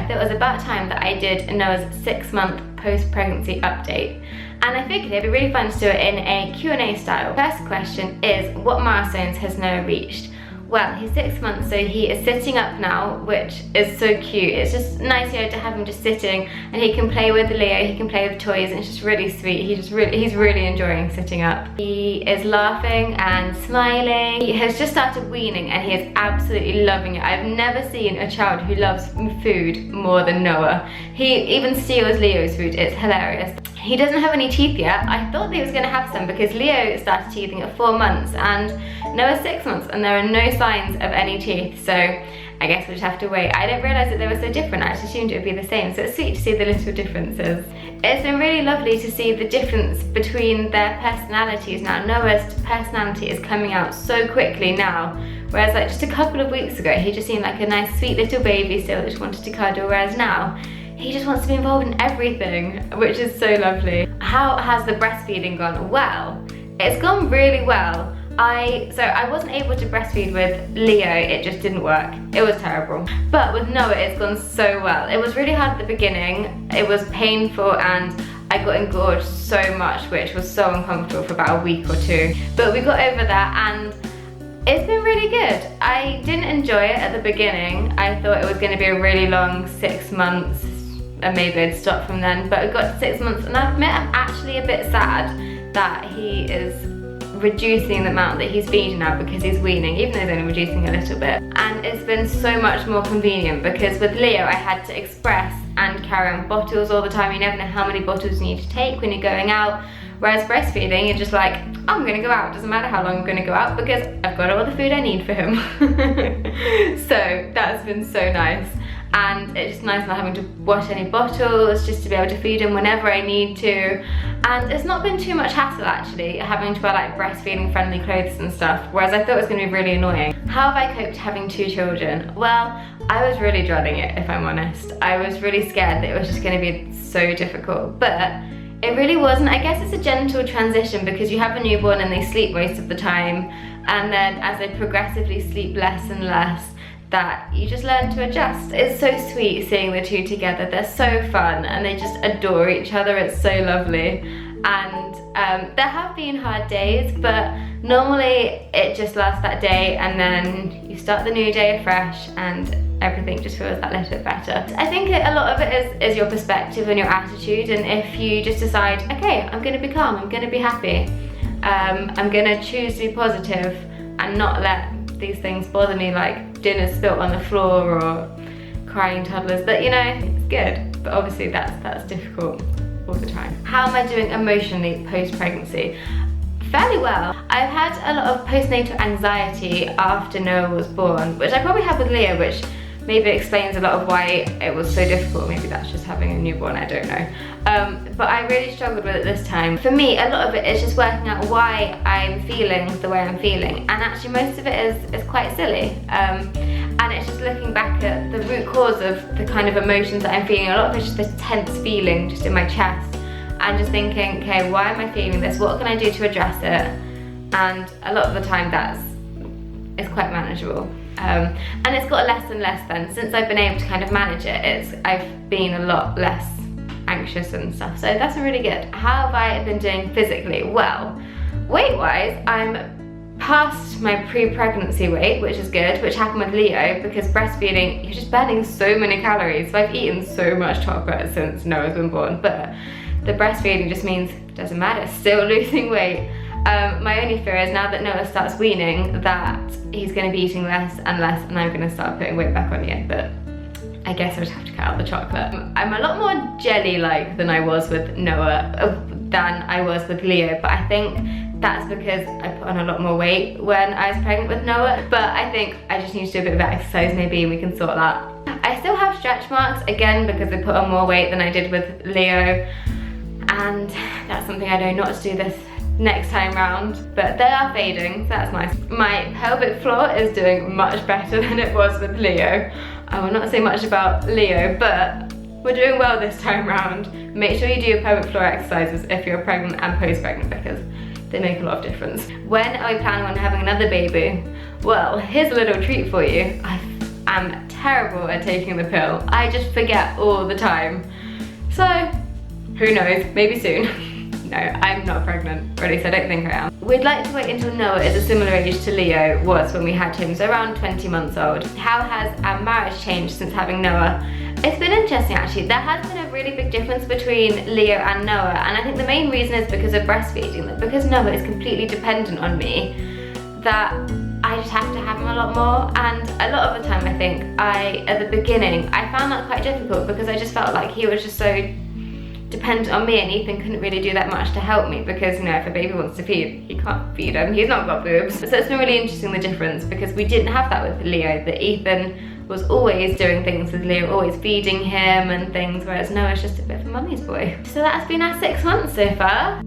I thought it was about time that I did Noah's 6-month post-pregnancy update. And I figured it'd be really fun to do it in a Q&A style. First question is, what milestones has Noah reached? Well, he's 6 months, so he is sitting up now, which is so cute. It's just nice, you know, to have him just sitting, and he can play with Leo, he can play with toys, and it's just really sweet. He's really enjoying sitting up. He is laughing and smiling. He has just started weaning, and he is absolutely loving it. I've never seen a child who loves food more than Noah. He even steals Leo's food. It's hilarious. He doesn't have any teeth yet. I thought that he was going to have some because Leo started teething at 4 months and Noah's 6 months, and there are no signs of any teeth, so I guess we'll just have to wait. I didn't realise that they were so different. I just assumed it would be the same, so it's sweet to see the little differences. It's been really lovely to see the difference between their personalities now. Noah's personality is coming out so quickly now, whereas like just a couple of weeks ago he just seemed like a nice sweet little baby still that just wanted to cuddle, whereas now he just wants to be involved in everything, which is so lovely. How has the breastfeeding gone? Well, it's gone really well. I wasn't able to breastfeed with Leo, it just didn't work. It was terrible. But with Noah, it's gone so well. It was really hard at the beginning, it was painful, and I got engorged so much, which was so uncomfortable for about a week or two. But we got over that, and it's been really good. I didn't enjoy it at the beginning. I thought it was going to be a really long 6 months, and maybe I'd stop from then, but it got to 6 months, and I admit I'm actually a bit sad that he is reducing the amount that he's feeding now because he's weaning, even though he's only reducing a little bit. And it's been so much more convenient because with Leo I had to express and carry on bottles all the time. You never know how many bottles you need to take when you're going out, whereas breastfeeding, you're just like, I'm gonna go out, doesn't matter how long I'm gonna go out because I've got all the food I need for him. So that's been so nice. And it's just nice not having to wash any bottles, just to be able to feed him whenever I need to. And it's not been too much hassle actually, having to wear like breastfeeding friendly clothes and stuff, whereas I thought it was going to be really annoying. How have I coped having 2 children? Well, I was really dreading it, if I'm honest. I was really scared that it was just going to be so difficult, but it really wasn't. I guess it's a gentle transition because you have a newborn and they sleep most of the time, and then as they progressively sleep less and less, that you just learn to adjust. It's so sweet seeing the two together. They're so fun and they just adore each other. It's so lovely. And there have been hard days, but normally it just lasts that day and then you start the new day afresh and everything just feels that little bit better. I think a lot of it is your perspective and your attitude, and if you just decide, okay, I'm gonna be calm, I'm gonna be happy, I'm gonna choose to be positive and not let these things bother me, like dinner spilt on the floor or crying toddlers, that, you know, it's good, but obviously that's difficult all the time. How am I doing emotionally post-pregnancy? Fairly well. I've had a lot of postnatal anxiety after Noah was born, which I probably had with Leo, which maybe explains a lot of why it was so difficult. Maybe that's just having a newborn, I don't know. But I really struggled with it this time. For me, a lot of it is just working out why I'm feeling the way I'm feeling. And actually most of it is quite silly. And it's just looking back at the root cause of the kind of emotions that I'm feeling. A lot of it's just this tense feeling just in my chest. And just thinking, okay, why am I feeling this? What can I do to address it? And a lot of the time it's quite manageable. And it's got less and less then. Since I've been able to kind of manage it, I've been a lot less anxious and stuff. So that's really good. How have I been doing physically? Well, weight-wise, I'm past my pre-pregnancy weight, which is good, which happened with Leo because breastfeeding, you're just burning so many calories. So I've eaten so much chocolate since Noah's been born, but the breastfeeding just means it doesn't matter, still losing weight. My only fear is now that Noah starts weaning that he's going to be eating less and less and I'm going to start putting weight back on again, but I guess I would have to cut out the chocolate. I'm a lot more jelly-like than I was with Noah, than I was with Leo, but I think that's because I put on a lot more weight when I was pregnant with Noah, but I think I just need to do a bit of exercise maybe and we can sort that. I still have stretch marks, again, because I put on more weight than I did with Leo, and that's something I know not to do this next time round, but they are fading, so that's nice. My pelvic floor is doing much better than it was with Leo. I will not say much about Leo, but we're doing well this time round. Make sure you do your pelvic floor exercises if you're pregnant and post-pregnant because they make a lot of difference. When are we planning on having another baby? Well, here's a little treat for you. am terrible at taking the pill. I just forget all the time. So, who knows, maybe soon. No, I'm not pregnant, or at least I don't think I am. We'd like to wait until Noah is a similar age to Leo was when we had him, so around 20 months old. How has our marriage changed since having Noah? It's been interesting actually. There has been a really big difference between Leo and Noah, and I think the main reason is because of breastfeeding. That because Noah is completely dependent on me, that I just have to have him a lot more. And a lot of the time I think at the beginning, I found that quite difficult because I just felt like he was just so dependent on me, and Ethan couldn't really do that much to help me because, you know, if a baby wants to feed, he can't feed him, he's not got boobs. So it's been really interesting, the difference, because we didn't have that with Leo, that Ethan was always doing things with Leo, always feeding him and things, whereas Noah's just a bit of a mummy's boy. So that's been our 6 months so far.